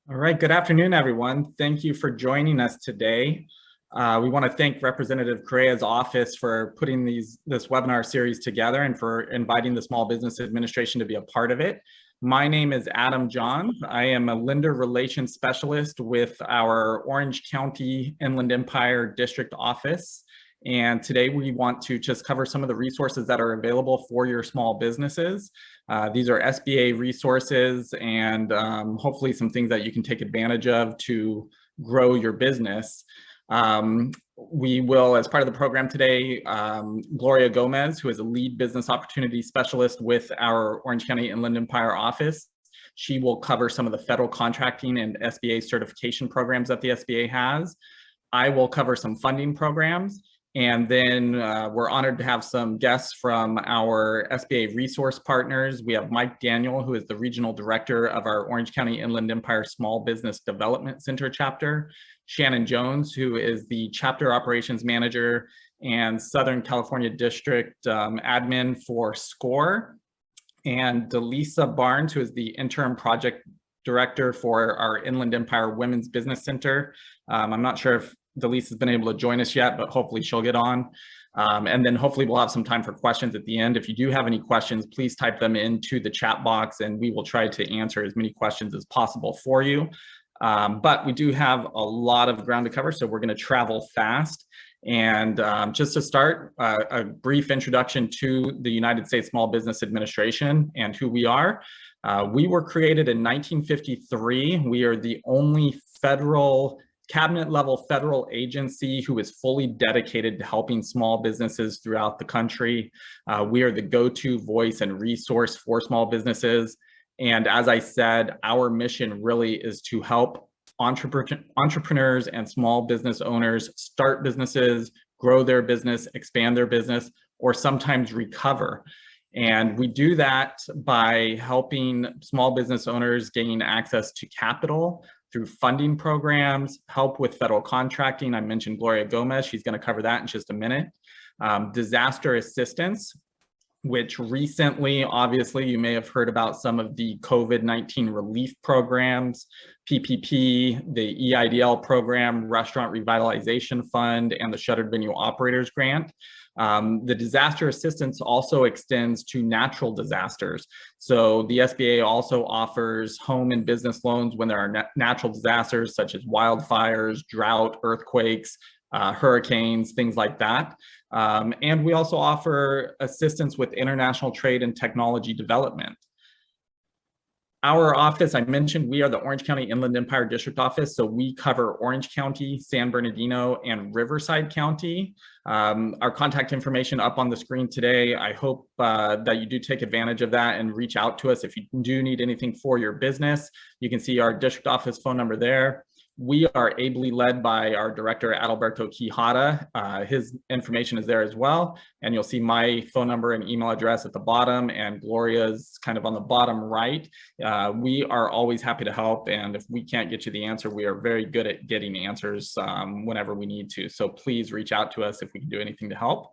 All right, good afternoon, everyone. Thank you for joining us today. We want to thank Representative Correa's office for putting this webinar series together and for inviting the Small Business Administration to be a part of it. My name is Adam Johns. I am a lender relations specialist with our Orange County Inland Empire District Office. And today we want to just cover some of the resources that are available for your small businesses. These are SBA resources and hopefully some things that you can take advantage of to grow your business. We will, as part of the program today, Gloria Gomez, who is a lead business opportunity specialist with our Orange County Inland Empire office. She will cover some of the federal contracting and SBA certification programs that the SBA has. I will cover some funding programs. And then we're honored to have some guests from our SBA resource partners. We have Mike Daniel, who is the regional director of our Orange County Inland Empire Small Business Development Center chapter. Shannon Jones, who is the chapter operations manager and Southern California District admin for SCORE. And Delisa Barnes, who is the interim project director for our Inland Empire Women's Business Center. I'm not sure if Delisa has been able to join us yet, but hopefully she'll get on. And then hopefully we'll have some time for questions at the end. If you do have any questions, please type them into the chat box and we will try to answer as many questions as possible for you. But we do have a lot of ground to cover, so we're going to travel fast. And just to start, a brief introduction to the United States Small Business Administration and who we are. We were created in 1953. We are the only cabinet level federal agency who is fully dedicated to helping small businesses throughout the country. We are the go-to voice and resource for small businesses. And as I said, our mission really is to help entrepreneurs and small business owners start businesses, grow their business, expand their business, or sometimes recover. And we do that by helping small business owners gain access to capital through funding programs, help with federal contracting. I mentioned Gloria Gomez. She's going to cover that in just a minute. Disaster assistance, which recently, obviously, you may have heard about some of the COVID-19 relief programs, PPP, the EIDL program, Restaurant Revitalization Fund, and the Shuttered Venue Operators Grant. The disaster assistance also extends to natural disasters. So the SBA also offers home and business loans when there are natural disasters such as wildfires, drought, earthquakes, hurricanes, things like that. And we also offer assistance with international trade and technology development. Our office, I mentioned, we are the Orange County Inland Empire District Office, so we cover Orange County, San Bernardino, and Riverside County. Our contact information up on the screen today. I hope that you do take advantage of that and reach out to us if you do need anything for your business. You can see our district office phone number there. We are ably led by our director, Adalberto Quijada. His information is there as well. And you'll see my phone number and email address at the bottom, and Gloria's kind of on the bottom right. We are always happy to help. And if we can't get you the answer, we are very good at getting answers whenever we need to. So please reach out to us if we can do anything to help.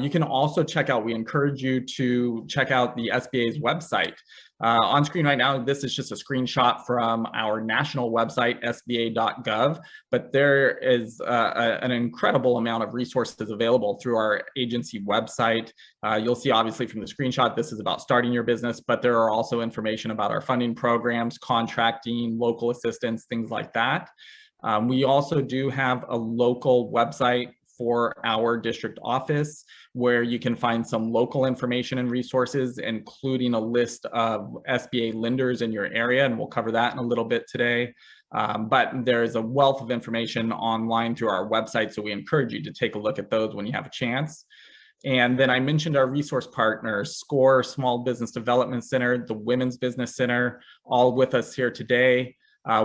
You can also we encourage you to check out the SBA's website. On screen right now, this is just a screenshot from our national website, sba.gov, but there is an incredible amount of resources available through our agency website. You'll see obviously from the screenshot, this is about starting your business, but there are also information about our funding programs, contracting, local assistance, things like that. We also do have a local website for our district office, where you can find some local information and resources, including a list of SBA lenders in your area, and we'll cover that in a little bit today. But there's a wealth of information online through our website, so we encourage you to take a look at those when you have a chance. And then I mentioned our resource partners, SCORE, Small Business Development Center, the Women's Business Center, all with us here today.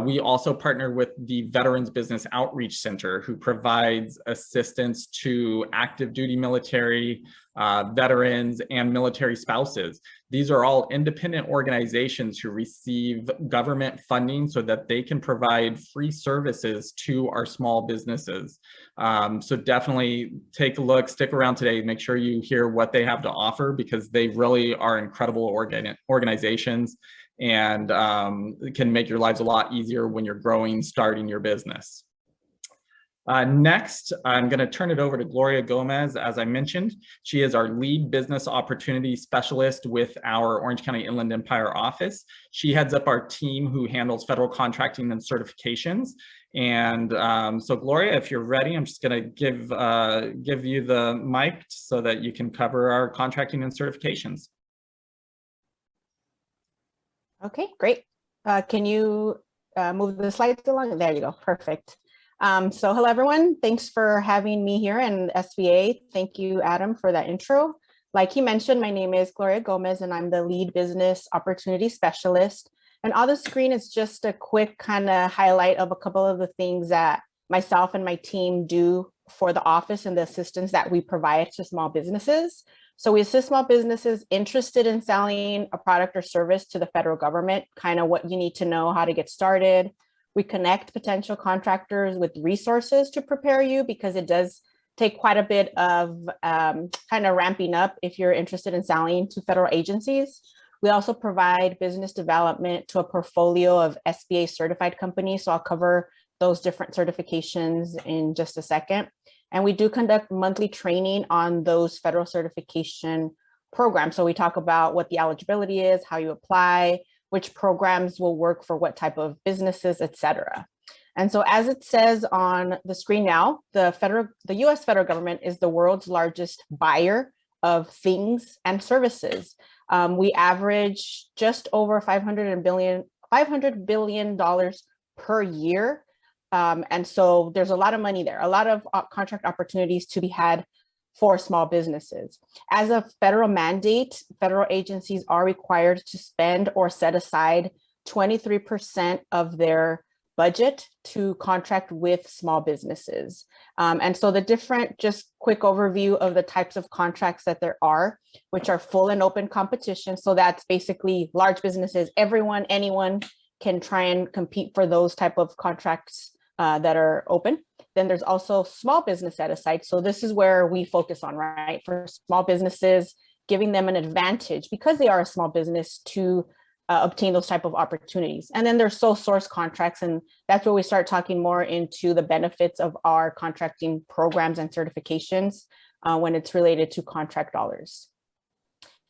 We also partner with the Veterans Business Outreach Center, who provides assistance to active duty military, veterans, and military spouses. These are all independent organizations who receive government funding so that they can provide free services to our small businesses. So definitely take a look, stick around today, make sure you hear what they have to offer, because they really are incredible organizations. and it can make your lives a lot easier when you're growing, starting your business. Next, I'm going to turn it over to Gloria Gomez. As I mentioned, she is our lead business opportunity specialist with our Orange County Inland Empire office. She heads up our team who handles federal contracting and certifications. And so Gloria, if you're ready, I'm just going to give you the mic so that you can cover our contracting and certifications. Okay, great. Can you move the slides along? There you go. Perfect. So hello, everyone. Thanks for having me here in SBA. Thank you, Adam, for that intro. Like he mentioned, my name is Gloria Gomez, and I'm the lead business opportunity specialist. And on the screen is just a quick kind of highlight of a couple of the things that myself and my team do for the office and the assistance that we provide to small businesses. So we assist small businesses interested in selling a product or service to the federal government, kind of what you need to know how to get started. We connect potential contractors with resources to prepare you, because it does take quite a bit of kind of ramping up if you're interested in selling to federal agencies. We also provide business development to a portfolio of SBA certified companies. So I'll cover those different certifications in just a second. And we do conduct monthly training on those federal certification programs. So we talk about what the eligibility is, how you apply, which programs will work for what type of businesses, et cetera. And so as it says on the screen now, the US federal government is the world's largest buyer of things and services. We average just over $500 billion per year. And so there's a lot of money there, a lot of contract opportunities to be had for small businesses. As a federal mandate, federal agencies are required to spend or set aside 23% of their budget to contract with small businesses. And so the different, just quick overview of the types of contracts that there are, which are full and open competition. So that's basically large businesses, everyone, anyone can try and compete for those type of contracts that are open. Then there's also small business set aside. So this is where we focus on, right? For small businesses, giving them an advantage because they are a small business to obtain those type of opportunities. And then there's sole source contracts. And that's where we start talking more into the benefits of our contracting programs and certifications when it's related to contract dollars.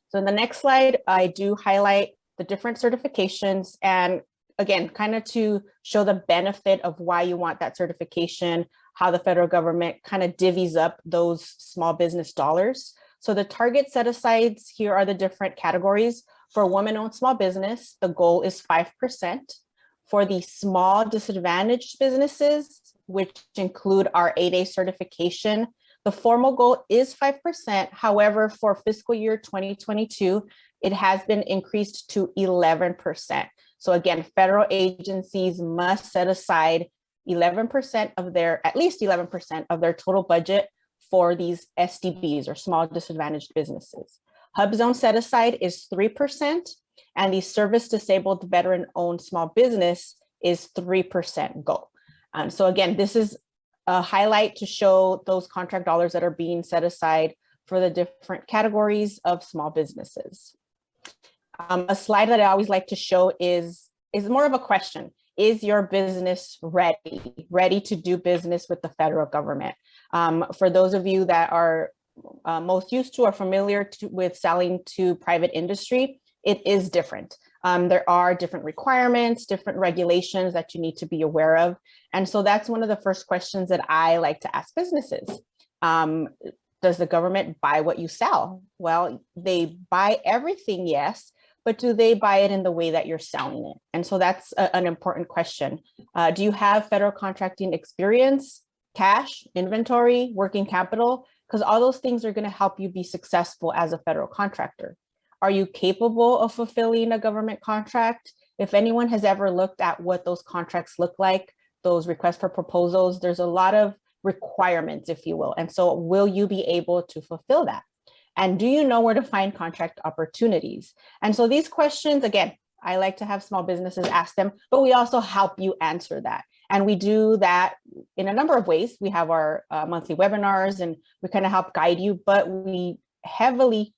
So in the next slide, I do highlight the different certifications, and again, kind of to show the benefit of why you want that certification, how the federal government kind of divvies up those small business dollars. So the target set asides here are the different categories. For woman-owned small business, the goal is 5%. For the small disadvantaged businesses, which include our 8A certification, the formal goal is 5%. However, for fiscal year 2022, it has been increased to 11%. So again, federal agencies must set aside 11% of their, at least 11% of their total budget for these SDBs or small disadvantaged businesses. HUBZone set aside is 3%, and the service disabled veteran owned small business is 3% goal. So again, this is a highlight to show those contract dollars that are being set aside for the different categories of small businesses. A slide that I always like to show is more of a question. Is your business ready to do business with the federal government? For those of you that are most used to or familiar with selling to private industry, it is different. There are different requirements, different regulations that you need to be aware of. And so that's one of the first questions that I like to ask businesses. Does the government buy what you sell? Well, they buy everything, yes, but do they buy it in the way that you're selling it? And so that's an important question. Do you have federal contracting experience, cash, inventory, working capital? Because all those things are going to help you be successful as a federal contractor. Are you capable of fulfilling a government contract? If anyone has ever looked at what those contracts look like, those requests for proposals, there's a lot of requirements, if you will. And so will you be able to fulfill that? And do you know where to find contract opportunities? And so these questions, again, I like to have small businesses ask them, but we also help you answer that. And we do that in a number of ways. We have our monthly webinars and we kind of help guide you, but we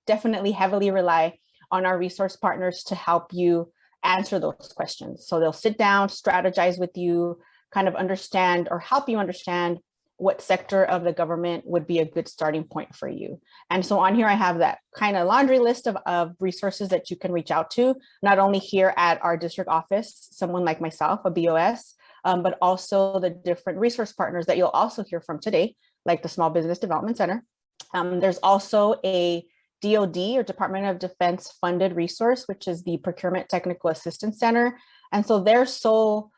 definitely heavily rely on our resource partners to help you answer those questions. So they'll sit down, strategize with you, kind of understand or help you understand what sector of the government would be a good starting point for you. And so on here, I have that kind of laundry list of resources that you can reach out to, not only here at our district office, someone like myself, a BOS, but also the different resource partners that you'll also hear from today, like the Small Business Development Center. There's also a DoD or Department of Defense funded resource, which is the Procurement Technical Assistance Center. And so their sole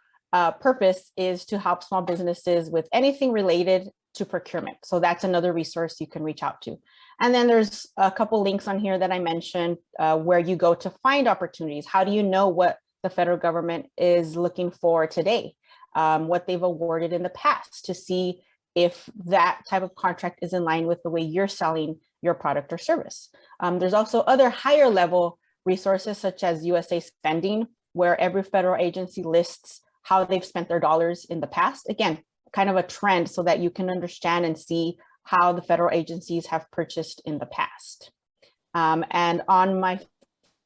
purpose is to help small businesses with anything related to procurement. So that's another resource you can reach out to. And then there's a couple links on here that I mentioned where you go to find opportunities. How do you know what the federal government is looking for today? What they've awarded in the past to see if that type of contract is in line with the way you're selling your product or service. There's also other higher level resources such as USA Spending, where every federal agency lists how they've spent their dollars in the past. Again, kind of a trend so that you can understand and see how the federal agencies have purchased in the past. And on my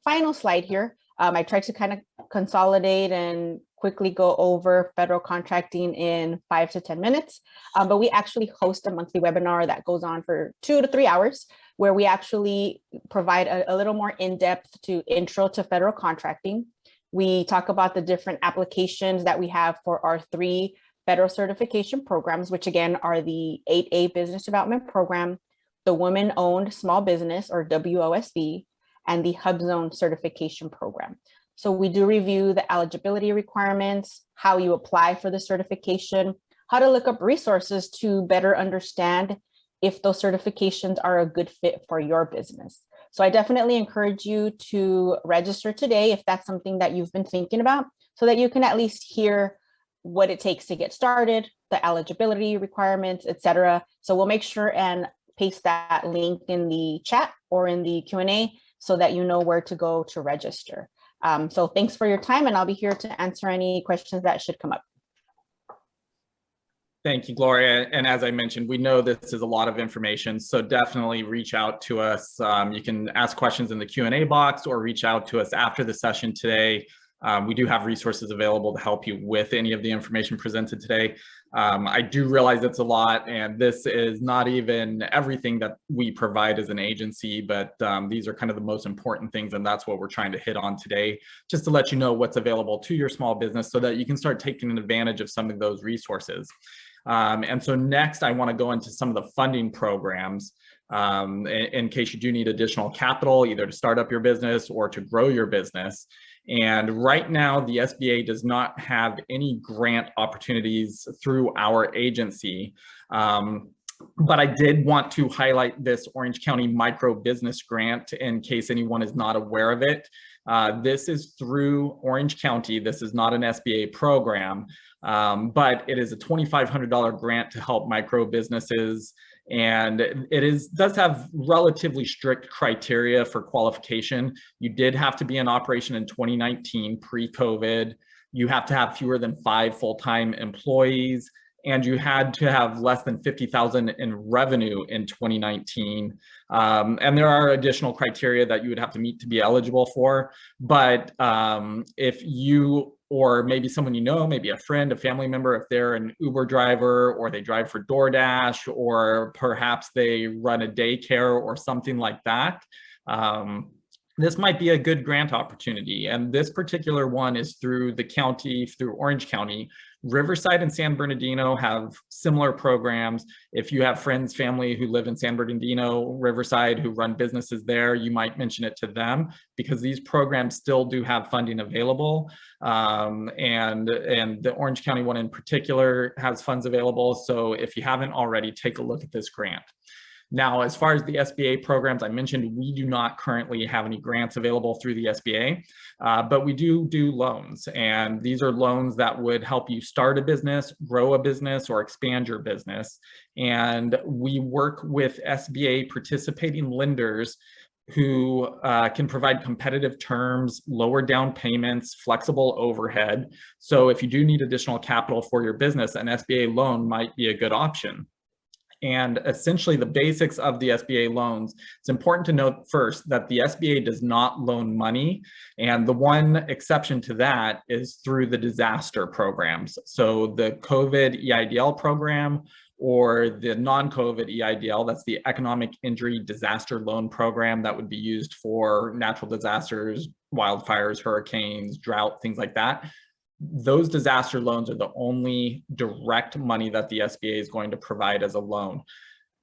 final slide here, I tried to kind of consolidate and quickly go over federal contracting in 5 to 10 minutes, but we actually host a monthly webinar that goes on for 2 to 3 hours, where we actually provide a little more in-depth to intro to federal contracting. We talk about the different applications that we have for our 3 federal certification programs, which again are the 8A Business Development Program, the Women-Owned Small Business or WOSB, and the HubZone Certification Program. So we do review the eligibility requirements, how you apply for the certification, how to look up resources to better understand if those certifications are a good fit for your business. So I definitely encourage you to register today if that's something that you've been thinking about, so that you can at least hear what it takes to get started, the eligibility requirements, etc. So we'll make sure and paste that link in the chat or in the Q&A so that you know where to go to register. So thanks for your time, and I'll be here to answer any questions that should come up. Thank you, Gloria. And as I mentioned, we know this is a lot of information, so definitely reach out to us. You can ask questions in the Q&A box or reach out to us after the session today. We do have resources available to help you with any of the information presented today. I do realize it's a lot, and this is not even everything that we provide as an agency, but these are kind of the most important things, and that's what we're trying to hit on today, just to let you know what's available to your small business so that you can start taking advantage of some of those resources. And so next, I want to go into some of the funding programs in case you do need additional capital, either to start up your business or to grow your business. And right now, the SBA does not have any grant opportunities through our agency. But I did want to highlight this Orange County Microbusiness Grant in case anyone is not aware of it. This is through Orange County. This is not an SBA program, but it is a $2,500 grant to help micro businesses. And it does have relatively strict criteria for qualification. You did have to be in operation in 2019, pre-COVID. You have to have fewer than 5 full-time employees, and you had to have less than $50,000 in revenue in 2019. And there are additional criteria that you would have to meet to be eligible for. But if you, or maybe someone you know, maybe a friend, a family member, if they're an Uber driver or they drive for DoorDash, or perhaps they run a daycare or something like that, this might be a good grant opportunity. And this particular one is through the county, through Orange County. Riverside and San Bernardino have similar programs. If you have friends, family who live in San Bernardino, Riverside, who run businesses there, you might mention it to them, because these programs still do have funding available. And the Orange County one in particular has funds available. So if you haven't already, take a look at this grant. Now, as far as the SBA programs, I mentioned we do not currently have any grants available through the SBA, but we do loans. And these are loans that would help you start a business, grow a business, or expand your business. And we work with SBA participating lenders who can provide competitive terms, lower down payments, flexible overhead. So if you do need additional capital for your business, an SBA loan might be a good option. And essentially the basics of the SBA loans, it's important to note first that the SBA does not loan money. And the one exception to that is through the disaster programs. So the COVID EIDL program or the non-COVID EIDL, that's the Economic Injury Disaster Loan Program that would be used for natural disasters, wildfires, hurricanes, drought, things like that. Those disaster loans are the only direct money that the SBA is going to provide as a loan.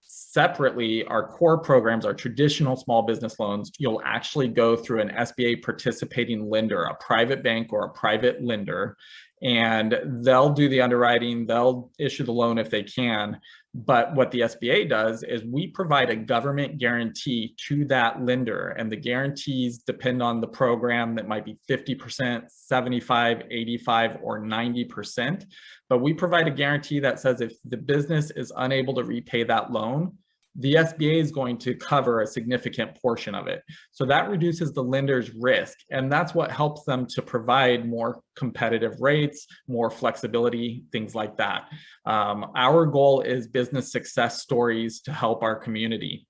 Separately, our core programs, our traditional small business loans, you'll actually go through an SBA participating lender, a private bank or a private lender, and they'll do the underwriting, they'll issue the loan if they can. But what the SBA does is we provide a government guarantee to that lender, and the guarantees depend on the program. That might be 50%, 75, 85, or 90%. But we provide a guarantee that says if the business is unable to repay that loan, the SBA is going to cover a significant portion of it. So that reduces the lender's risk, and that's what helps them to provide more competitive rates, more flexibility, things like that. Our goal is business success stories to help our community.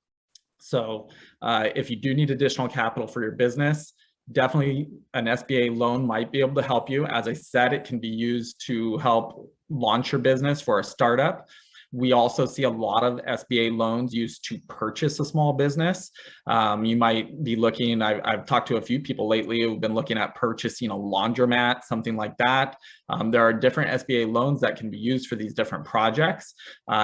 So if you do need additional capital for your business, definitely an SBA loan might be able to help you. As I said, it can be used to help launch your business for a startup. We also see a lot of SBA loans used to purchase a small business. You might be looking, I've talked to a few people lately who've been looking at purchasing a laundromat, something like that. There are different SBA loans that can be used for these different projects.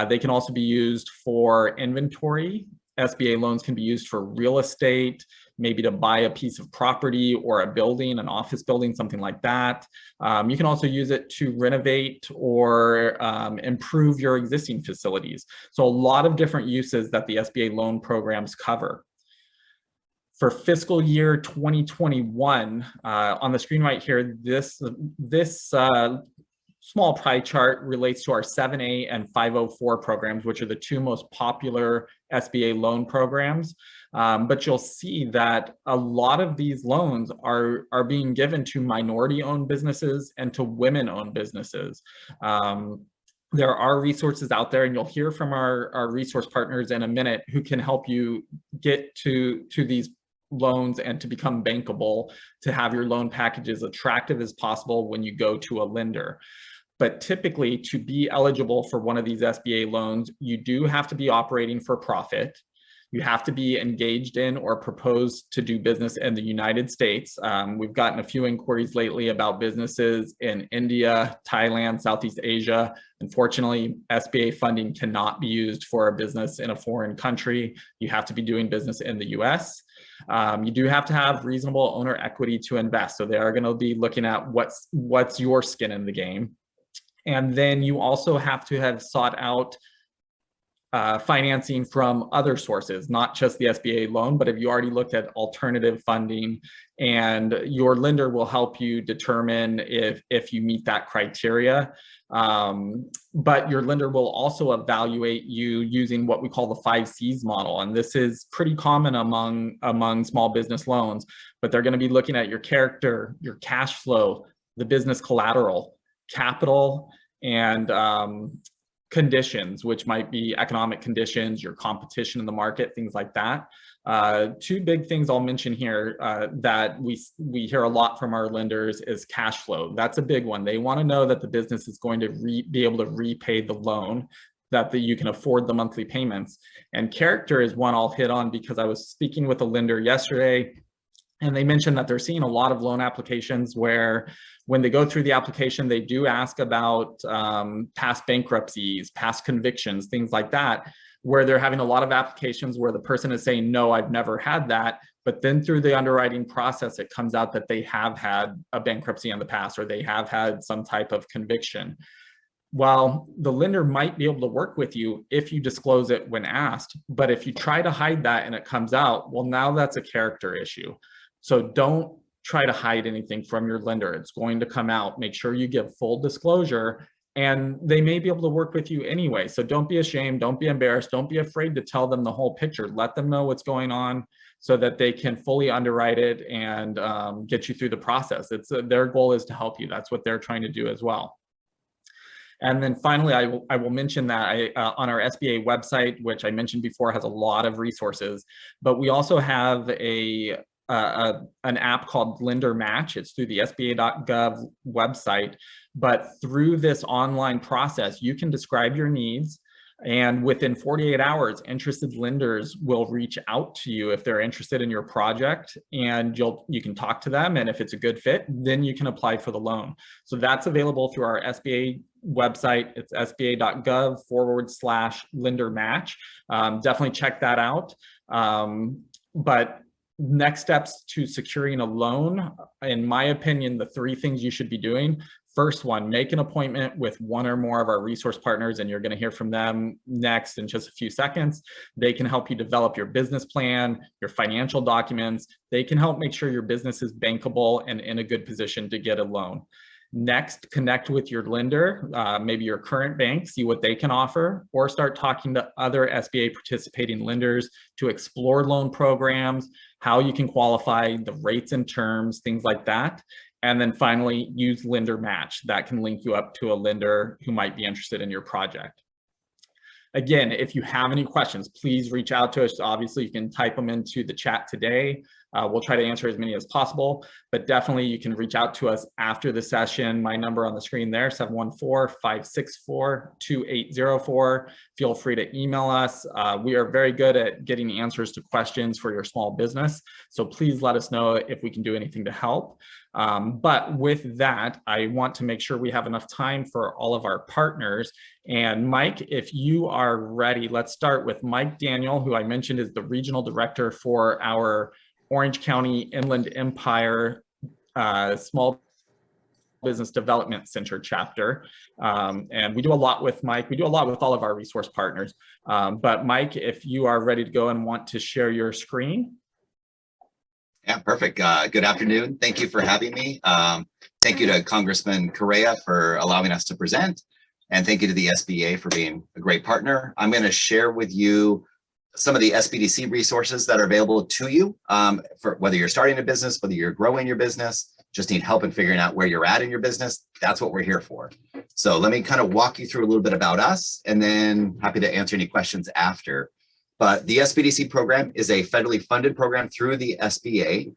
They can also be used for inventory. SBA loans can be used for real estate, maybe to buy a piece of property or a building, an office building, something like that. You can also use it to renovate or improve your existing facilities. So a lot of different uses that the SBA loan programs cover. For fiscal year 2021, on the screen right here, this small pie chart relates to our 7A and 504 programs, which are the two most popular SBA loan programs. But you'll see that a lot of these loans are being given to minority-owned businesses and to women-owned businesses. There are resources out there, and you'll hear from our resource partners in a minute who can help you get to these loans and to become bankable, to have your loan package as attractive as possible when you go to a lender. But typically, to be eligible for one of these SBA loans, you do have to be operating for profit. You have to be engaged in or propose to do business in the United States. We've gotten a few inquiries lately about businesses in India, Thailand, Southeast Asia. Unfortunately, SBA funding cannot be used for a business in a foreign country. You have to be doing business in the US. You do have to have reasonable owner equity to invest. So they are going to be looking at what's your skin in the game. And then you also have to have sought out financing from other sources, not just the SBA loan, but if you already looked at alternative funding, and your lender will help you determine if you meet that criteria. But your lender will also evaluate you using what we call the 5 C's model. And this is pretty common among small business loans, but they're going to be looking at your character, your cash flow, the business collateral, capital, and conditions, which might be economic conditions, your competition in the market, things like that. Two big things I'll mention here that we hear a lot from our lenders is cash flow. That's a big one. They want to know that the business is going to be able to repay the loan, that you can afford the monthly payments. And character is one I'll hit on because I was speaking with a lender yesterday, and they mentioned that they're seeing a lot of loan applications where when they go through the application, they do ask about past bankruptcies, past convictions, things like that, where they're having a lot of applications where the person is saying, no, I've never had that. But then through the underwriting process, it comes out that they have had a bankruptcy in the past, or they have had some type of conviction. While the lender might be able to work with you if you disclose it when asked, but if you try to hide that and it comes out, well, now that's a character issue. So don't try to hide anything from your lender. It's going to come out. Make sure you give full disclosure, and they may be able to work with you anyway. So don't be ashamed. Don't be embarrassed. Don't be afraid to tell them the whole picture. Let them know what's going on so that they can fully underwrite it and get you through the process. Their goal is to help you. That's what they're trying to do as well. And then finally, I will mention that on our SBA website, which I mentioned before, has a lot of resources, but we also have an app called Lender Match. It's through the SBA.gov website, but through this online process, you can describe your needs. And within 48 hours, interested lenders will reach out to you if they're interested in your project, and you can talk to them. And if it's a good fit, then you can apply for the loan. So that's available through our SBA website. It's sba.gov/lender match. Definitely check that out. But next steps to securing a loan, in my opinion, the 3 things you should be doing. First one, make an appointment with one or more of our resource partners, and you're going to hear from them next in just a few seconds. They can help you develop your business plan, your financial documents. They can help make sure your business is bankable and in a good position to get a loan. Next, connect with your lender, maybe your current bank, see what they can offer, or start talking to other SBA participating lenders to explore loan programs, how you can qualify, the rates and terms, things like that. And then finally, use Lender Match. That can link you up to a lender who might be interested in your project. Again, if you have any questions, please reach out to us. Obviously, you can type them into the chat today. We'll try to answer as many as possible, but definitely you can reach out to us after the session. My number on the screen there, 714-564-2804. Feel free to email us. We are very good at getting answers to questions for your small business. So please let us know if we can do anything to help. But with that, I want to make sure we have enough time for all of our partners. And Mike, if you are ready, let's start with Mike Daniel, who I mentioned is the regional director for our Orange County Inland Empire Small Business Development Center chapter. And we do a lot with Mike. We do a lot with all of our resource partners. But Mike, if you are ready to go and want to share your screen. Yeah, perfect. Good afternoon. Thank you for having me. Thank you to Congressman Correa for allowing us to present. And thank you to the SBA for being a great partner. I'm going to share with you some of the SBDC resources that are available to you for whether you're starting a business, whether you're growing your business, just need help in figuring out where you're at in your business. That's what we're here for. So let me kind of walk you through a little bit about us, and then happy to answer any questions after. But the SBDC program is a federally funded program through the SBA.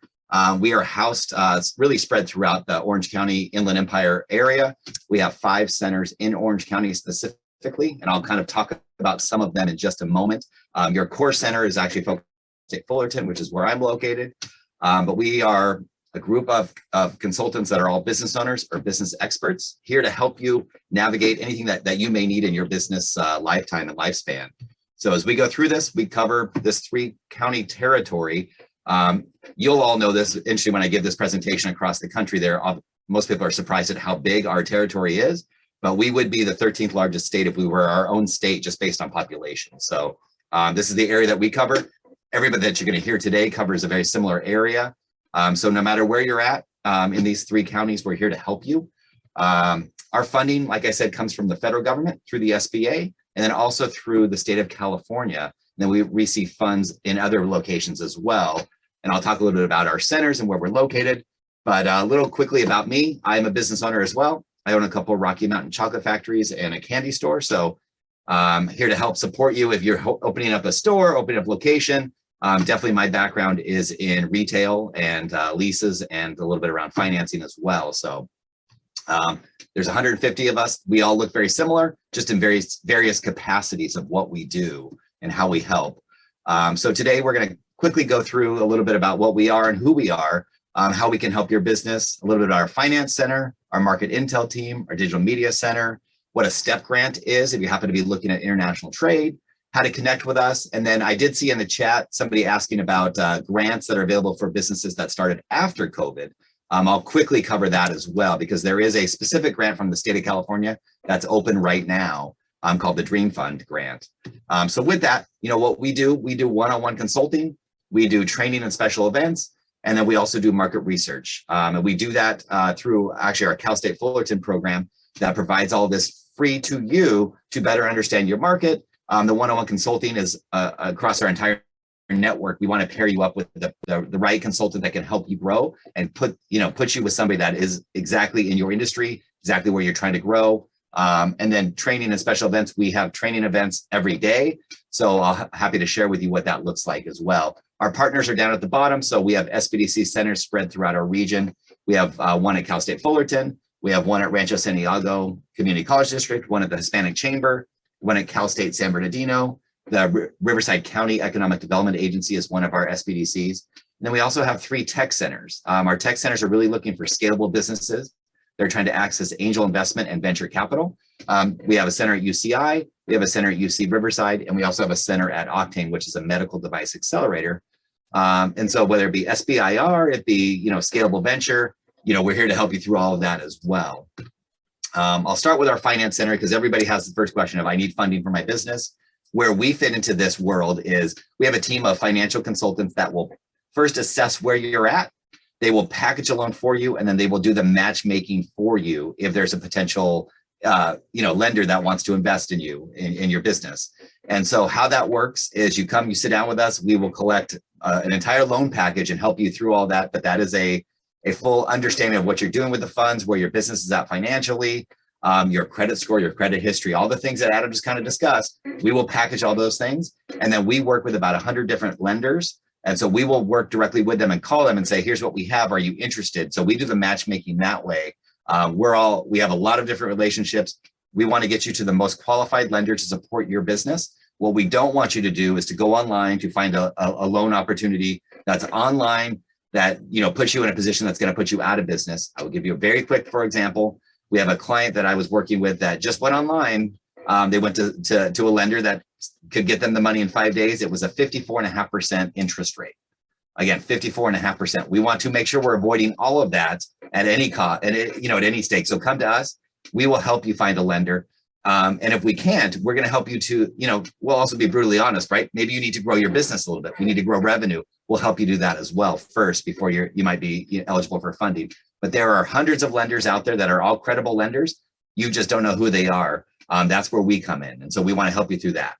We are housed really spread throughout the Orange County Inland Empire area. We have 5 centers in Orange County specifically, and I'll kind of talk about some of them in just a moment. Your core center is actually focused at Fullerton, which is where I'm located. But we are a group of consultants that are all business owners or business experts here to help you navigate anything that you may need in your business lifetime and lifespan. So as we go through this, we cover this 3-county territory. You'll all know this. Interesting, when I give this presentation across the country, most people are surprised at how big our territory is, but we would be the 13th largest state if we were our own state just based on population. So this is the area that we cover. Everybody that you're going to hear today covers a very similar area. So no matter where you're at in these 3 counties, we're here to help you. Our funding, like I said, comes from the federal government through the SBA, and then also through the state of California. And then we receive funds in other locations as well. And I'll talk a little bit about our centers and where we're located. But a little quickly about me, I'm a business owner as well. I own a couple of Rocky Mountain chocolate factories and a candy store. So here to help support you if you're opening up a store, opening up location. Definitely my background is in retail and leases and a little bit around financing as well. So there's 150 of us. We all look very similar, just in various capacities of what we do and how we help. So today we're going to quickly go through a little bit about what we are and who we are, how we can help your business, a little bit about our finance center, our market intel team, our digital media center, what a STEP grant is if you happen to be looking at international trade, how to connect with us. And then I did see in the chat somebody asking about grants that are available for businesses that started after COVID. I'll quickly cover that as well, because there is a specific grant from the state of California that's open right now called the Dream Fund grant. So with that, what we do one-on-one consulting, we do training and special events, and then we also do market research. And we do that through actually our Cal State Fullerton program that provides all this free to you to better understand your market. The one-on-one consulting is across our entire network. We want to pair you up with the right consultant that can help you grow and put you with somebody that is exactly in your industry, exactly where you're trying to grow. And then training and special events, we have training events every day. So I'm happy to share with you what that looks like as well. Our partners are down at the bottom. So we have SBDC centers spread throughout our region. We have one at Cal State Fullerton. We have one at Rancho Santiago Community College District, one at the Hispanic Chamber, one at Cal State San Bernardino. The Riverside County Economic Development Agency is one of our SBDCs. And then we also have 3 tech centers. Our tech centers are really looking for scalable businesses. They're trying to access angel investment and venture capital. We have a center at UCI, we have a center at UC Riverside, and we also have a center at Octane, which is a medical device accelerator. And so whether it be SBIR, it be, scalable venture, we're here to help you through all of that as well. I'll start with our finance center because everybody has the first question of I need funding for my business. Where we fit into this world is we have a team of financial consultants that will first assess where you're at. They will package a loan for you, and then they will do the matchmaking for you if there's a potential lender that wants to invest in you, in your business. And so how that works is you come, you sit down with us, we will collect an entire loan package and help you through all that. But that is a full understanding of what you're doing with the funds, where your business is at financially, your credit score, your credit history, all the things that Adam just kind of discussed. We will package all those things. And then we work with about 100 different lenders. And so we will work directly with them and call them and say, here's what we have. Are you interested? So we do the matchmaking that way. We have a lot of different relationships. We want to get you to the most qualified lender to support your business. What we don't want you to do is to go online to find a loan opportunity that's online that, puts you in a position that's going to put you out of business. I will give you a very quick, for example. We have a client that I was working with that just went online. They went to a lender that could get them the money in 5 days. It was a 54.5% interest rate. Again, 54.5%. We want to make sure we're avoiding all of that at any cost, and at any stake. So come to us. We will help you find a lender. And if we can't, we're going to help you to, we'll also be brutally honest, right? Maybe you need to grow your business a little bit. We need to grow revenue. We'll help you do that as well first before you might be eligible for funding. But there are hundreds of lenders out there that are all credible lenders. You just don't know who they are. That's where we come in. And so we want to help you through that.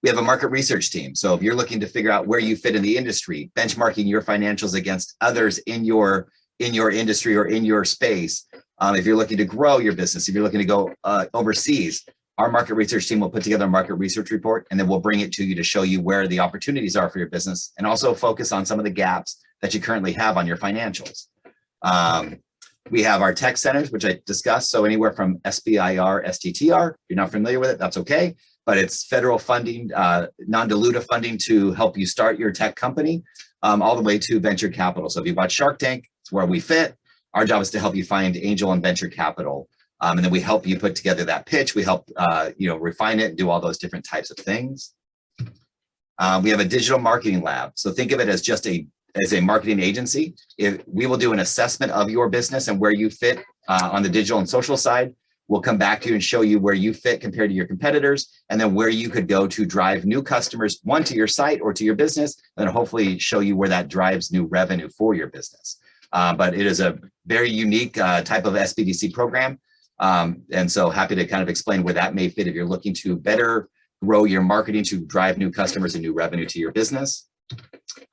We have a market research team. So if you're looking to figure out where you fit in the industry, benchmarking your financials against others in your industry or in your space, if you're looking to grow your business, if you're looking to go overseas, our market research team will put together a market research report, and then we'll bring it to you to show you where the opportunities are for your business and also focus on some of the gaps that you currently have on your financials. We have our tech centers, which I discussed. So anywhere from SBIR, STTR, if you're not familiar with it, that's okay. But it's federal funding, non-dilutive funding to help you start your tech company, all the way to venture capital. So if you watch Shark Tank, it's where we fit. Our job is to help you find angel and venture capital. And then we help you put together that pitch. We help refine it and do all those different types of things. We have a digital marketing lab. So think of it as just a marketing agency. We will do an assessment of your business and where you fit on the digital and social side. We'll come back to you and show you where you fit compared to your competitors, and then where you could go to drive new customers, one, to your site or to your business, and hopefully show you where that drives new revenue for your business. But it is a very unique type of SBDC program. And so happy to kind of explain where that may fit if you're looking to better grow your marketing to drive new customers and new revenue to your business.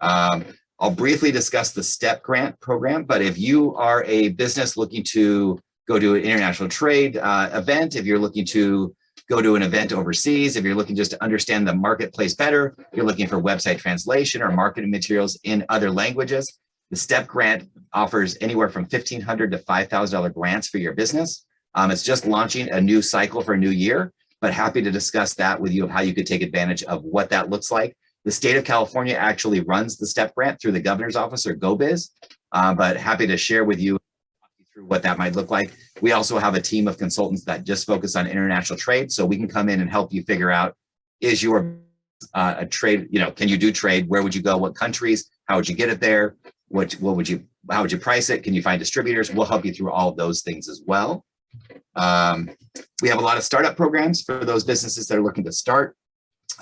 I'll briefly discuss the STEP grant program, but if you are a business looking to go to an international trade event, if you're looking to go to an event overseas, if you're looking just to understand the marketplace better, you're looking for website translation or marketing materials in other languages, the STEP grant offers anywhere from $1,500 to $5,000 grants for your business. It's just launching a new cycle for a new year, but happy to discuss that with you of how you could take advantage of what that looks like. The state of California actually runs the STEP grant through the governor's office or GoBiz, but happy to share with you through what that might look like. We also have a team of consultants that just focus on international trade, so we can come in and help you figure out, is your a trade, can you do trade? Where would you go? What countries? How would you get it there? How would you price it? Can you find distributors? We'll help you through all of those things as well. We have a lot of startup programs for those businesses that are looking to start.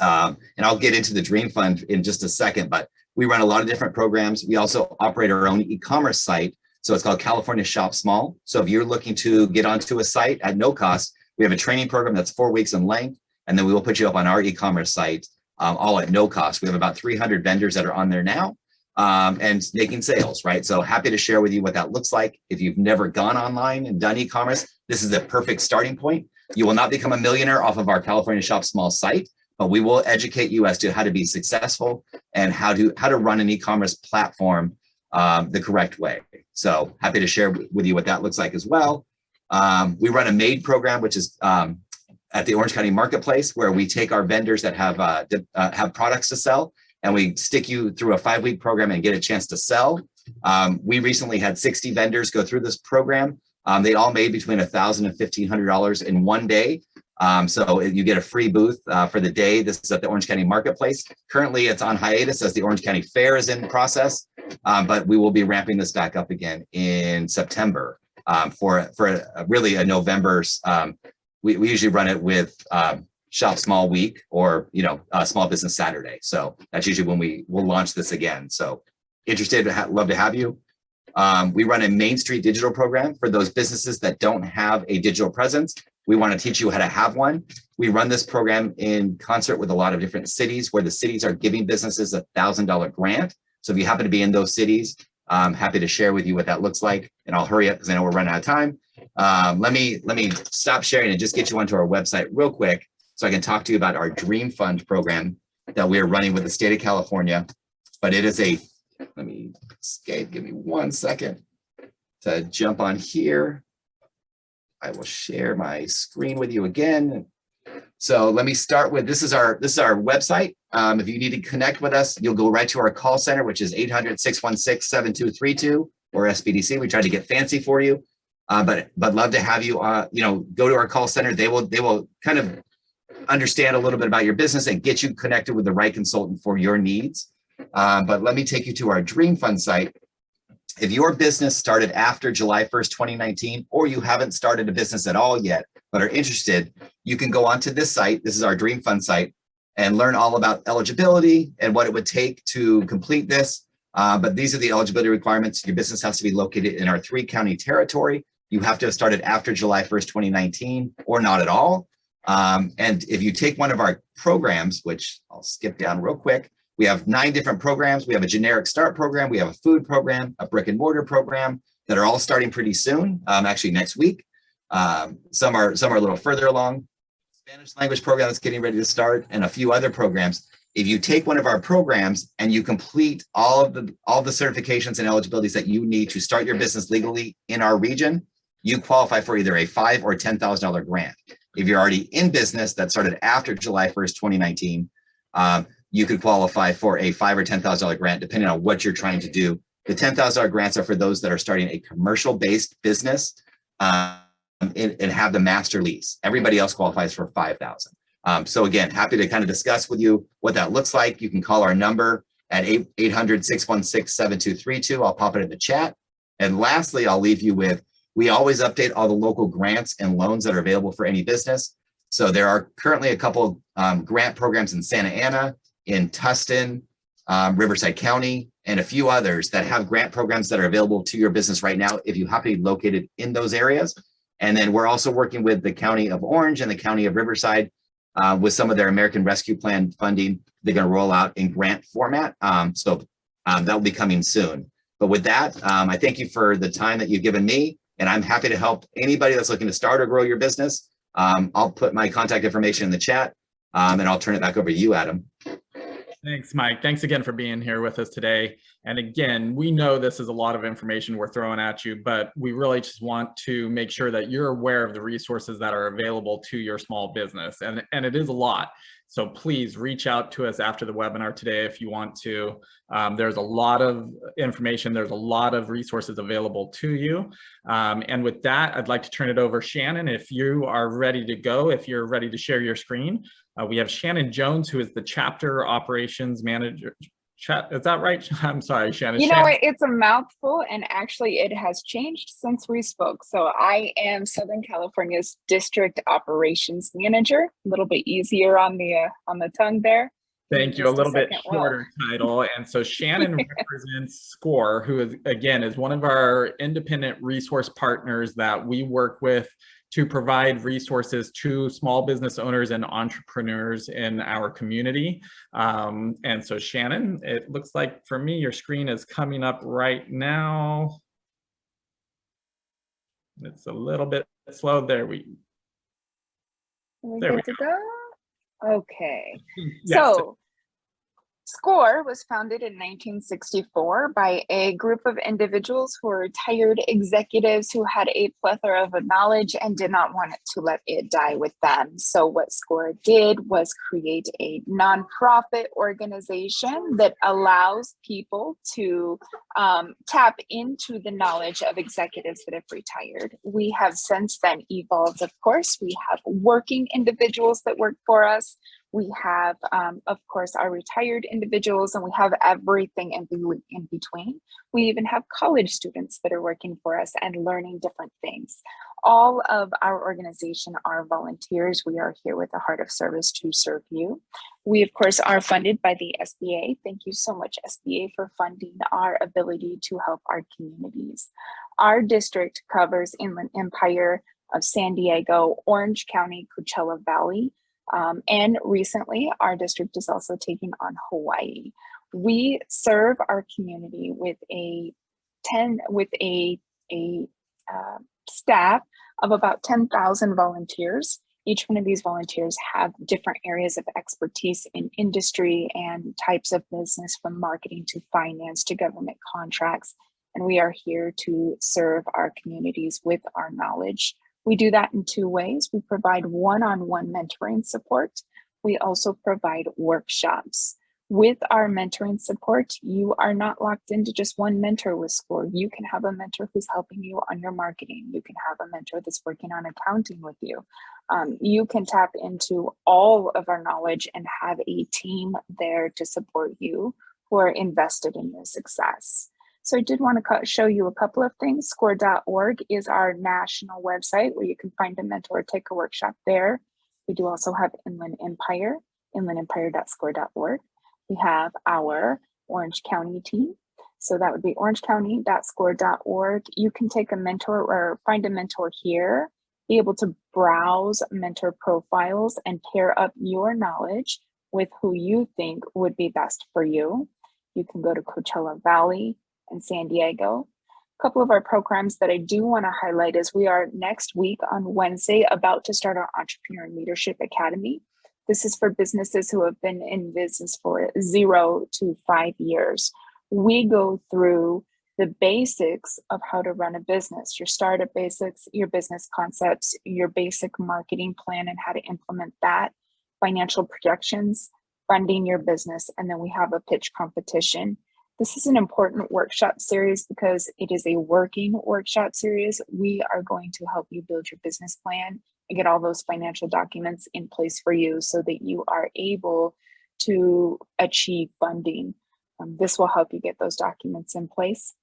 And I'll get into the Dream Fund in just a second, but we run a lot of different programs. We also operate our own e-commerce site. So it's called California Shop Small. So if you're looking to get onto a site at no cost, we have a training program that's 4 weeks in length, and then we will put you up on our e-commerce site, all at no cost. We have about 300 vendors that are on there now. and making sales, right? So happy to share with you what that looks like. If you've never gone online and done e-commerce, this is the perfect starting point. You will not become a millionaire off of our California Shop Small site, but we will educate you as to how to be successful and how to run an e-commerce platform the correct way. So happy to share with you what that looks like as well. We run a MADE program, which is at the Orange County Marketplace, where we take our vendors that have products to sell, and we stick you through a 5-week program and get a chance to sell. We recently had 60 vendors go through this program. They all made between $1,000 and $1,500 in one day. So you get a free booth for the day. This is at the Orange County Marketplace. Currently, it's on hiatus as the Orange County Fair is in process, but we will be ramping this back up again in September for really a November's. We usually run it with Shop Small Week or Small Business Saturday. So that's usually when we'll launch this again. So interested, love to have you. We run a Main Street digital program for those businesses that don't have a digital presence. We want to teach you how to have one. We run this program in concert with a lot of different cities where the cities are giving businesses a $1,000 grant. So if you happen to be in those cities, I'm happy to share with you what that looks like. And I'll hurry up because I know we're running out of time. Let me stop sharing and just get you onto our website real quick so I can talk to you about our Dream Fund program that we're running with the state of California. But it is let me escape, give me 1 second to jump on here. I will share my screen with you again. So let me start with, this is our website. If you need to connect with us, you'll go right to our call center, which is 800-616-7232 or SBDC. We try to get fancy for you, but love to have you, go to our call center. They will kind of understand a little bit about your business and get you connected with the right consultant for your needs. But let me take you to our Dream Fund site. If your business started after July 1st, 2019, or you haven't started a business at all yet, but are interested, you can go onto this site. This is our Dream Fund site, and learn all about eligibility and what it would take to complete this. But these are the eligibility requirements. Your business has to be located in our 3-county territory. You have to have started after July 1st, 2019, or not at all. And if you take one of our programs, which I'll skip down real quick, we have 9 different programs. We have a generic start program. We have a food program, a brick and mortar program that are all starting pretty soon, actually next week. Some are a little further along. Spanish language program that's getting ready to start, and a few other programs. If you take one of our programs and you complete all the certifications and eligibilities that you need to start your business legally in our region, you qualify for either a $5,000 or $10,000 grant. If you're already in business that started after July 1st, 2019, you could qualify for a $5,000 or $10,000 grant, depending on what you're trying to do. The $10,000 grants are for those that are starting a commercial-based business and have the master lease. Everybody else qualifies for $5,000. So again, happy to kind of discuss with you what that looks like. You can call our number at 800-616-7232. I'll pop it in the chat. And lastly, I'll leave you with, we always update all the local grants and loans that are available for any business. So there are currently a couple grant programs in Santa Ana, in Tustin, Riverside County, and a few others that have grant programs that are available to your business right now if you happen to be located in those areas. And then we're also working with the County of Orange and the County of Riverside with some of their American Rescue Plan funding. They're going to roll out in grant format. So that will be coming soon. But with that, I thank you for the time that you've given me, and I'm happy to help anybody that's looking to start or grow your business. I'll put my contact information in the chat, and I'll turn it back over to you, Adam. Thanks, Mike. Thanks again for being here with us today. And again, we know this is a lot of information we're throwing at you, but we really just want to make sure that you're aware of the resources that are available to your small business. And it is a lot. So please reach out to us after the webinar today if you want to. There's a lot of information. There's a lot of resources available to you. And with that, I'd like to turn it over. Shannon, if you are ready to go, if you're ready to share your screen. We have Shannon Jones, who is the chapter operations manager. Is that right? I'm sorry, Shannon. It's a mouthful, and actually it has changed since we spoke. So I am Southern California's district operations manager, a little bit easier on the tongue there. Thank you. A just little bit second role. shorter title. And so Shannon represents SCORE, who is, again, is one of our independent resource partners that we work with to provide resources to small business owners and entrepreneurs in our community. And so Shannon, it looks like for me, your screen is coming up right now. It's a little bit slow. There we Good to go. Okay. Yes. So SCORE was founded in 1964 by a group of individuals who were retired executives who had a plethora of knowledge and did not want to let it die with them. So what SCORE did was create a nonprofit organization that allows people to tap into the knowledge of executives that have retired. We have since then evolved, of course. We have working individuals that work for us. We have, of course, our retired individuals, and we have everything in between. We even have college students that are working for us and learning different things. All of our organization are volunteers. We are here with a heart of service to serve you. We, of course, are funded by the SBA. Thank you so much, SBA, for funding our ability to help our communities. Our district covers Inland Empire of San Diego, Orange County, Coachella Valley, and recently, our district is also taking on Hawaii. We serve our community with a staff of about 10,000 volunteers. Each one of these volunteers have different areas of expertise in industry and types of business, from marketing to finance to government contracts. And we are here to serve our communities with our knowledge. We do that in two ways. We provide one-on-one mentoring support. We also provide workshops. With our mentoring support, you are not locked into just one mentor with SCORE. You can have a mentor who's helping you on your marketing. You can have a mentor that's working on accounting with you. You can tap into all of our knowledge and have a team there to support you who are invested in your success. So I did want to show you a couple of things. SCORE.org is our national website where you can find a mentor or take a workshop there. We do also have Inland Empire, inlandempire.score.org. We have our Orange County team. So that would be orangecounty.score.org. You can take a mentor or find a mentor here, be able to browse mentor profiles and pair up your knowledge with who you think would be best for you. You can go to Coachella Valley and San Diego. A couple of our programs that I do want to highlight is we are next week on Wednesday about to start our Entrepreneur and Leadership Academy. This is for businesses who have been in business for 0 to 5 years. We go through the basics of how to run a business, your startup basics, your business concepts, your basic marketing plan and how to implement that, financial projections, funding your business, and then we have a pitch competition. This is an important workshop series because it is a working workshop series. We are going to help you build your business plan and get all those financial documents in place for you so that you are able to achieve funding. This will help you get those documents in place.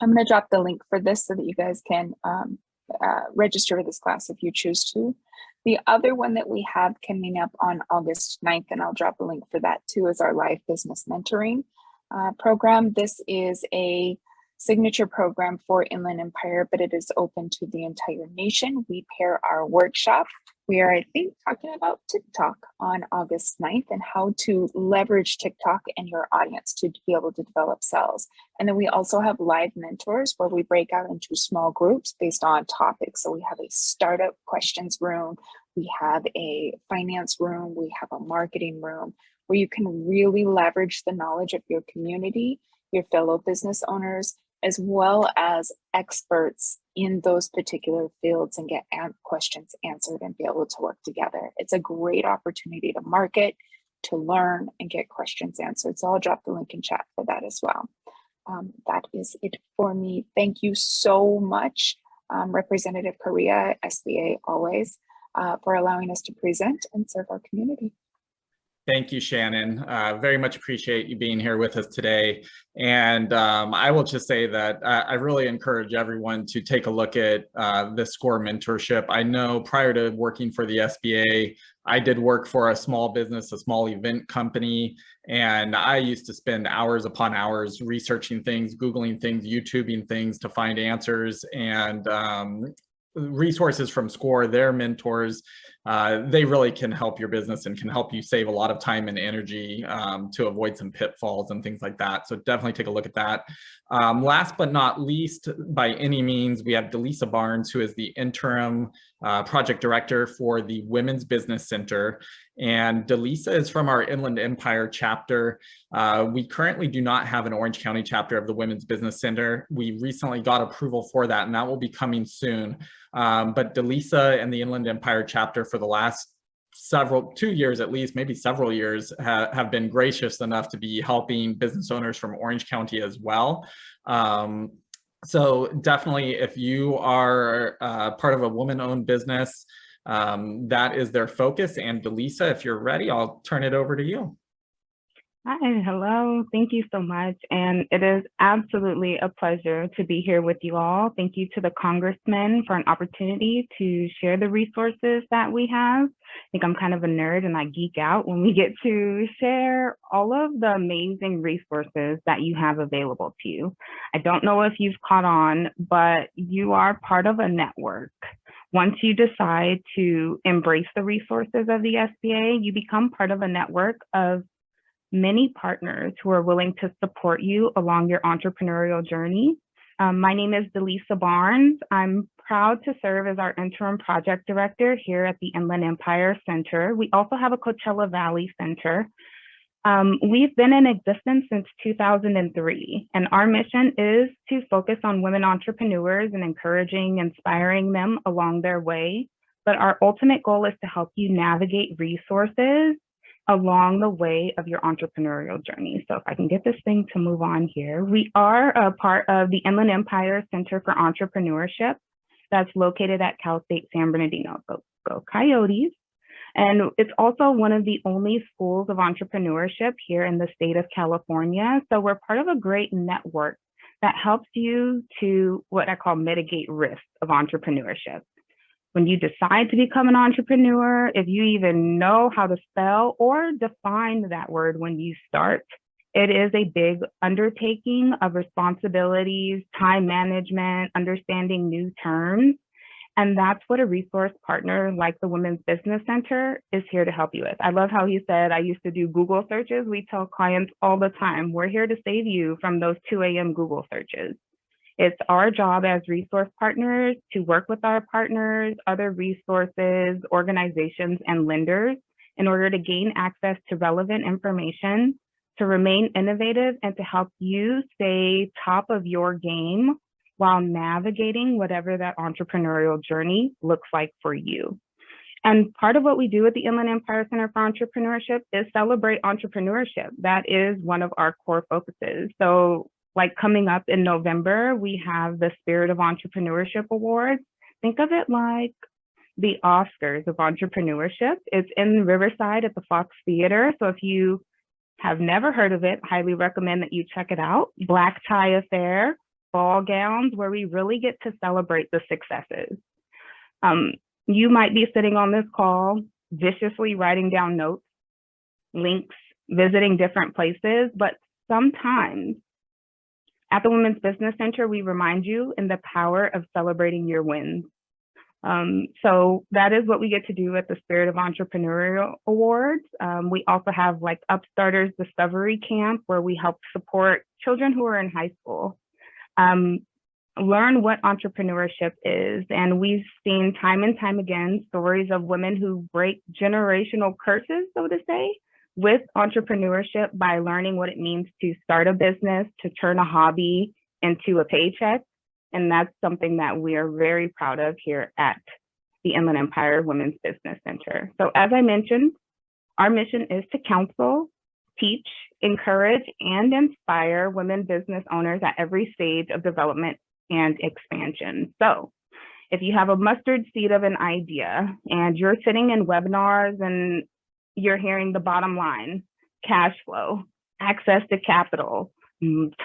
I'm going to drop the link for this so that you guys can register for this class if you choose to. The other one that we have coming up on August 9th, and I'll drop a link for that too, is our live business mentoring program. This is a signature program for Inland Empire, but it is open to the entire nation. We pair our workshop. We are, I think, talking about TikTok on August 9th and how to leverage TikTok and your audience to be able to develop sales. And then we also have live mentors where we break out into small groups based on topics. So we have a startup questions room, we have a finance room, we have a marketing room, where you can really leverage the knowledge of your community, your fellow business owners, as well as experts in those particular fields and get questions answered and be able to work together. It's a great opportunity to market, to learn, and get questions answered. So I'll drop the link in chat for that as well. That is it for me. Thank you so much, Representative Correa, SBA always, for allowing us to present and serve our community. Thank you, Shannon. Very much appreciate you being here with us today. And I will just say that I really encourage everyone to take a look at the SCORE mentorship. I know prior to working for the SBA, I did work for a small business, a small event company, and I used to spend hours upon hours researching things, Googling things, YouTubing things to find answers, and resources from SCORE, their mentors. They really can help your business and can help you save a lot of time and energy to avoid some pitfalls and things like that. So definitely take a look at that. Last but not least, by any means, we have Delisa Barnes, who is the interim project director for the Women's Business Center. And Delisa is from our Inland Empire chapter. We currently do not have an Orange County chapter of the Women's Business Center. We recently got approval for that, and that will be coming soon. But Delisa and the Inland Empire chapter for the last 2 years at least, maybe several years, have been gracious enough to be helping business owners from Orange County as well. So definitely, if you are part of a woman-owned business, that is their focus. And Delisa, if you're ready, I'll turn it over to you. Hi, hello. Thank you so much. And it is absolutely a pleasure to be here with you all. Thank you to the congressman for an opportunity to share the resources that we have. I think I'm kind of a nerd and I geek out when we get to share all of the amazing resources that you have available to you. I don't know if you've caught on, but you are part of a network. Once you decide to embrace the resources of the SBA, you become part of a network of many partners who are willing to support you along your entrepreneurial journey. My name is Delisa Barnes. I'm proud to serve as our interim project director here at the Inland Empire Center. We also have a Coachella Valley Center. We've been in existence since 2003, and our mission is to focus on women entrepreneurs and encouraging, inspiring them along their way. But our ultimate goal is to help you navigate resources along the way of your entrepreneurial journey. So if I can get this thing to move on here, we are a part of the Inland Empire Center for Entrepreneurship that's located at Cal State San Bernardino. Go Coyotes. And it's also one of the only schools of entrepreneurship here in the state of California. So we're part of a great network that helps you to what I call mitigate risk of entrepreneurship. When you decide to become an entrepreneur, if you even know how to spell or define that word when you start, it is a big undertaking of responsibilities, time management, understanding new terms. And that's what a resource partner like the Women's Business Center is here to help you with. I love how he said, I used to do Google searches. We tell clients all the time, we're here to save you from those 2 a.m. Google searches. It's our job as resource partners to work with our partners, other resources, organizations, and lenders in order to gain access to relevant information, to remain innovative, and to help you stay top of your game while navigating whatever that entrepreneurial journey looks like for you. And part of what we do at the Inland Empire Center for Entrepreneurship is celebrate entrepreneurship. That is one of our core focuses. So like coming up in November, we have the Spirit of Entrepreneurship Awards. Think of it like the Oscars of entrepreneurship. It's in Riverside at the Fox Theater. So if you have never heard of it, highly recommend that you check it out. Black tie affair, ball gowns, where we really get to celebrate the successes. You might be sitting on this call, viciously writing down notes, links, visiting different places, but sometimes at the Women's Business Center, we remind you in the power of celebrating your wins. So that is what we get to do at the Spirit of Entrepreneurial Awards. We also have like Upstarters Discovery Camp, where we help support children who are in high school. Learn what entrepreneurship is. And we've seen time and time again stories of women who break generational curses, so to say, with entrepreneurship by learning what it means to start a business, to turn a hobby into a paycheck. And that's something that we are very proud of here at the Inland Empire Women's Business Center. So as I mentioned, our mission is to counsel, teach, encourage, and inspire women business owners at every stage of development and expansion. So if you have a mustard seed of an idea and you're sitting in webinars and you're hearing the bottom line, cash flow, access to capital,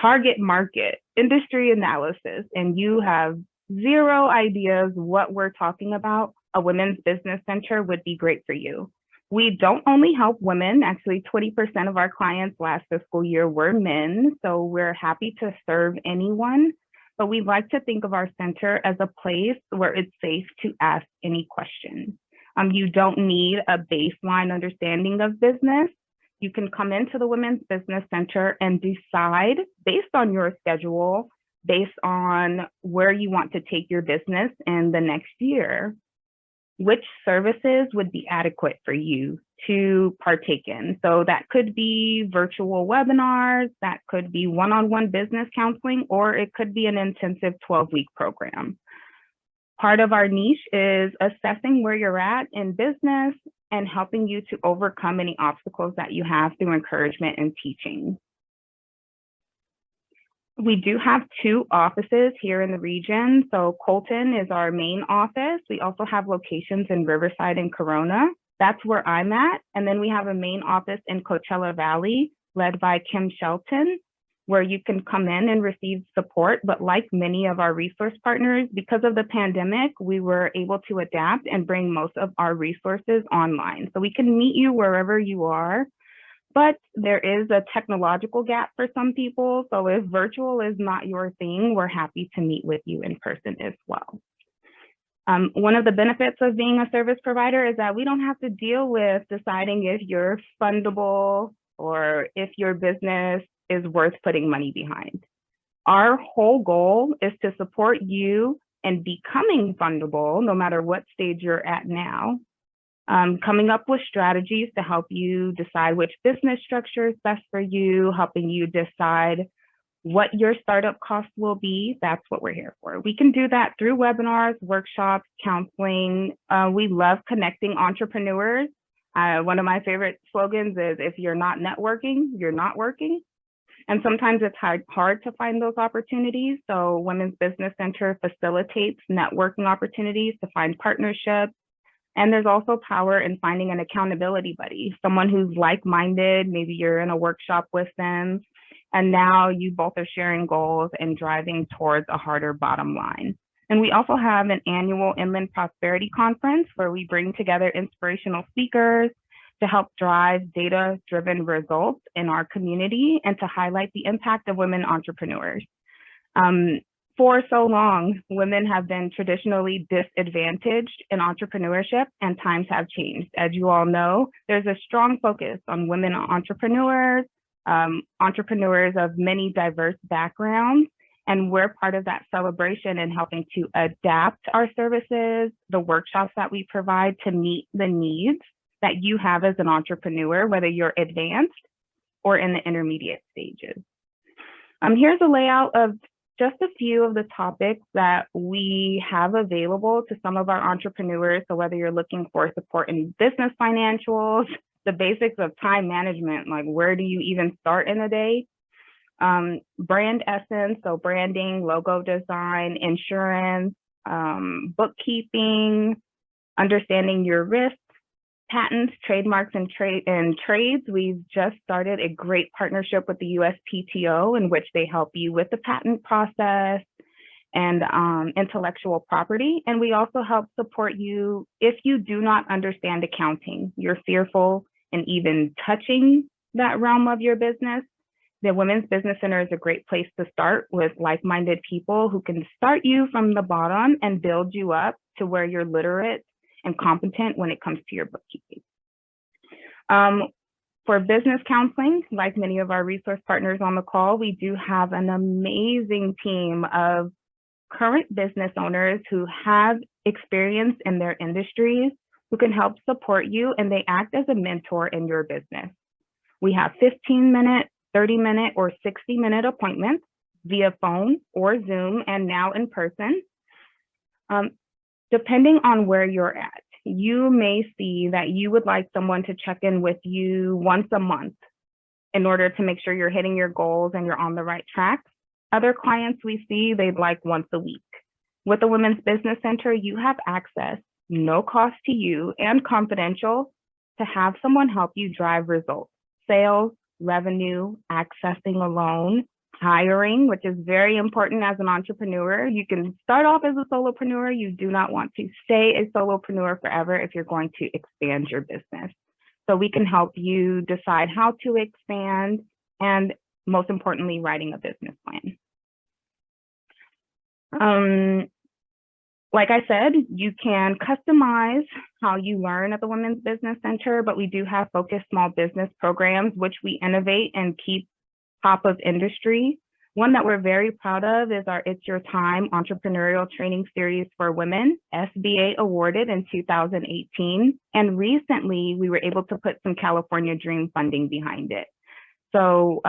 target market, industry analysis, and you have zero ideas what we're talking about, a Women's Business Center would be great for you. We don't only help women, actually 20% of our clients last fiscal year were men, so we're happy to serve anyone, but we like to think of our center as a place where it's safe to ask any questions. You don't need a baseline understanding of business. You can come into the Women's Business Center and decide based on your schedule, based on where you want to take your business in the next year, which services would be adequate for you to partake in. So that could be virtual webinars, that could be one-on-one business counseling, or it could be an intensive 12-week program. Part of our niche is assessing where you're at in business and helping you to overcome any obstacles that you have through encouragement and teaching. We do have 2 offices here in the region. So Colton is our main office. We also have locations in Riverside and Corona. That's where I'm at. And then we have a main office in Coachella Valley led by Kim Shelton, where you can come in and receive support. But like many of our resource partners, because of the pandemic, we were able to adapt and bring most of our resources online. So we can meet you wherever you are. But there is a technological gap for some people. So if virtual is not your thing, we're happy to meet with you in person as well. One of the benefits of being a service provider is that we don't have to deal with deciding if you're fundable or if your business is worth putting money behind. Our whole goal is to support you in becoming fundable, no matter what stage you're at now. Coming up with strategies to help you decide which business structure is best for you, helping you decide what your startup costs will be. That's what we're here for. We can do that through webinars, workshops, counseling. We love connecting entrepreneurs. One of my favorite slogans is, if you're not networking, you're not working. And sometimes it's hard to find those opportunities. So Women's Business Center facilitates networking opportunities to find partnerships. And there's also power in finding an accountability buddy, someone who's like-minded. Maybe you're in a workshop with them, and now you both are sharing goals and driving towards a harder bottom line. And we also have an annual Inland Prosperity Conference where we bring together inspirational speakers to help drive data-driven results in our community and to highlight the impact of women entrepreneurs. For so long, women have been traditionally disadvantaged in entrepreneurship, and times have changed. As you all know, there's a strong focus on women entrepreneurs, entrepreneurs of many diverse backgrounds, and we're part of that celebration in helping to adapt our services, the workshops that we provide to meet the needs that you have as an entrepreneur, whether you're advanced or in the intermediate stages. Here's a layout of just a few of the topics that we have available to some of our entrepreneurs. So whether you're looking for support in business financials, the basics of time management, like where do you even start in a day? Brand essence, so branding, logo design, insurance, bookkeeping, understanding your risks, patents, trademarks, and trades. We've just started a great partnership with the USPTO in which they help you with the patent process and intellectual property. And we also help support you if you do not understand accounting, you're fearful in even touching that realm of your business. The Women's Business Center is a great place to start with like-minded people who can start you from the bottom and build you up to where you're literate and competent when it comes to your bookkeeping. For business counseling, like many of our resource partners on the call, we do have an amazing team of current business owners who have experience in their industries who can help support you, and they act as a mentor in your business. We have 15-minute, 30-minute, or 60-minute appointments via phone or Zoom, and now in person. Depending on where you're at, you may see that you would like someone to check in with you once a month in order to make sure you're hitting your goals and you're on the right track. Other clients we see, they'd like once a week. With the Women's Business Center, you have access, no cost to you and confidential, to have someone help you drive results, sales, revenue, accessing a loan, hiring, which is very important as an entrepreneur. You can start off as a solopreneur. You do not want to stay a solopreneur forever if you're going to expand your business. So we can help you decide how to expand and, most importantly, writing a business plan. Like I said, you can customize how you learn at the Women's Business Center, but we do have focused small business programs, which we innovate and keep top of industry. One that we're very proud of is our It's Your Time entrepreneurial training series for women, SBA awarded in 2018. And recently, we were able to put some California Dream funding behind it. So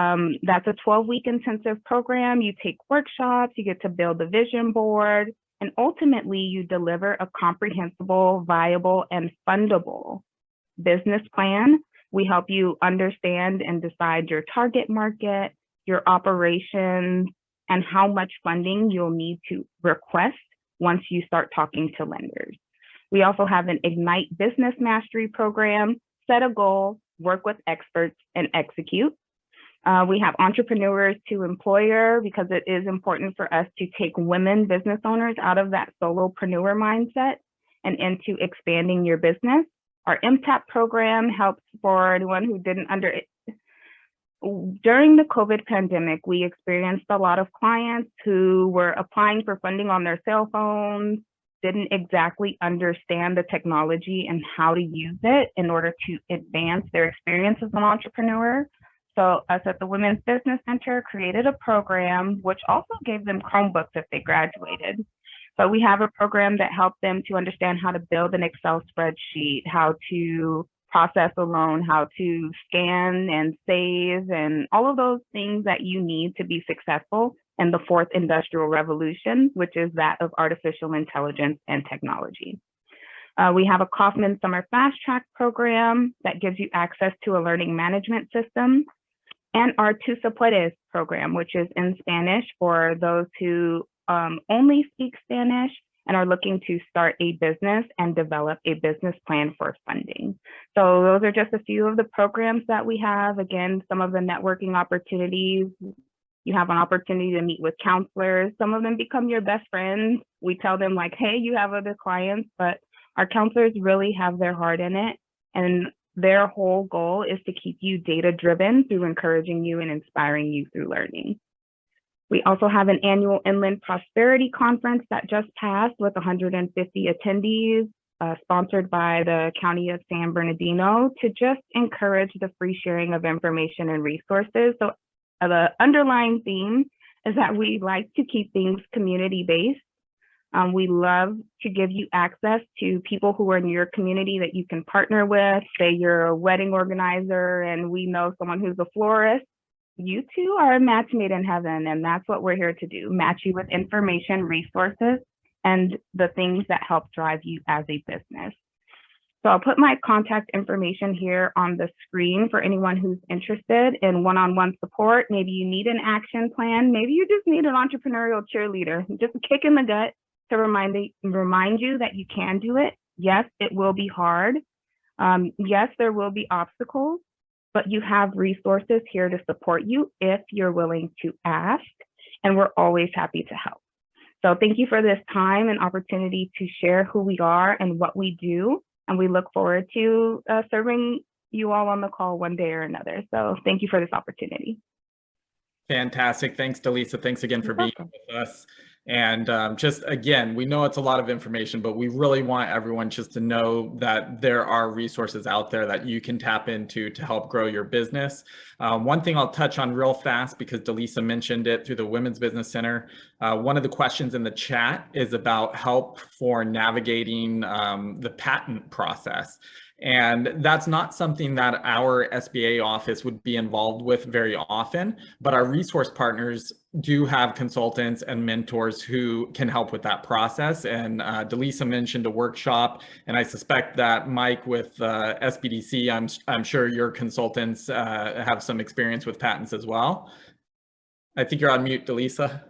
that's a 12-week intensive program. You take workshops, you get to build a vision board, and ultimately you deliver a comprehensible, viable, and fundable business plan. We help you understand and decide your target market, your operations, and how much funding you'll need to request once you start talking to lenders. We also have an Ignite Business Mastery program, set a goal, work with experts, and execute. We have Entrepreneurs to Employer because it is important for us to take women business owners out of that solopreneur mindset and into expanding your business. Our MTAP program helps for anyone who didn't during the COVID pandemic, we experienced a lot of clients who were applying for funding on their cell phones, didn't exactly understand the technology and how to use it in order to advance their experience as an entrepreneur. So us at the Women's Business Center created a program which also gave them Chromebooks if they graduated. But we have a program that helped them to understand how to build an Excel spreadsheet, how to process a loan, how to scan and save, and all of those things that you need to be successful in the fourth industrial revolution, which is that of artificial intelligence and technology. We have a Kaufman Summer Fast Track program that gives you access to a learning management system, and our Tu Se Puedes program, which is in Spanish for those who only speak Spanish and are looking to start a business and develop a business plan for funding. So those are just a few of the programs that we have. Again, some of the networking opportunities. You have an opportunity to meet with counselors. Some of them become your best friends. We tell them like, hey, you have other clients, but our counselors really have their heart in it. And their whole goal is to keep you data-driven through encouraging you and inspiring you through learning. We also have an annual Inland Prosperity Conference that just passed with 150 attendees, sponsored by the County of San Bernardino, to just encourage the free sharing of information and resources. So the underlying theme is that we like to keep things community-based. We love to give you access to people who are in your community that you can partner with. Say you're a wedding organizer and we know someone who's a florist. You two are a match made in heaven, and that's what we're here to do, match you with information, resources, and the things that help drive you as a business. So I'll put my contact information here on the screen for anyone who's interested in one-on-one support. Maybe you need an action plan. Maybe you just need an entrepreneurial cheerleader, just a kick in the gut to remind you that you can do it. Yes, it will be hard. Yes, there will be obstacles, but you have resources here to support you if you're willing to ask, and we're always happy to help. So thank you for this time and opportunity to share who we are and what we do, and we look forward to serving you all on the call one day or another. So thank you for this opportunity. Fantastic. Thanks, Delisa. Thanks again for being with us. And just again, we know it's a lot of information, but we really want everyone just to know that there are resources out there that you can tap into to help grow your business. One thing I'll touch on real fast, because Delisa mentioned it through the Women's Business Center. One of the questions in the chat is about help for navigating the patent process. And that's not something that our SBA office would be involved with very often, but our resource partners do have consultants and mentors who can help with that process. And Delisa mentioned a workshop, and I suspect that Mike with SBDC, I'm sure your consultants have some experience with patents as well. I think you're on mute, Delisa.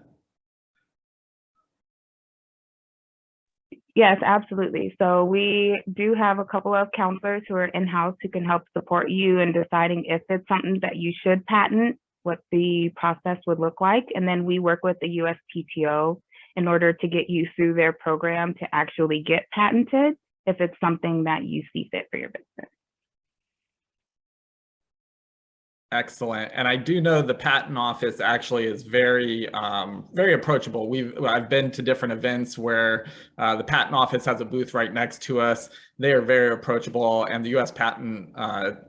Yes, absolutely. So we do have a couple of counselors who are in-house who can help support you in deciding if it's something that you should patent, what the process would look like. And then we work with the USPTO in order to get you through their program to actually get patented if it's something that you see fit for your business. Excellent. And I do know the patent office actually is very, very approachable. I've been to different events where the patent office has a booth right next to us. They are very approachable, and the U.S. Patent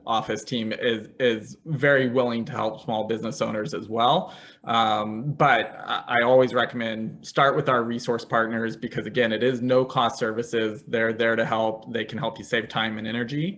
Office team is very willing to help small business owners as well. But I always recommend start with our resource partners because, again, it is no cost services. They're there to help. They can help you save time and energy.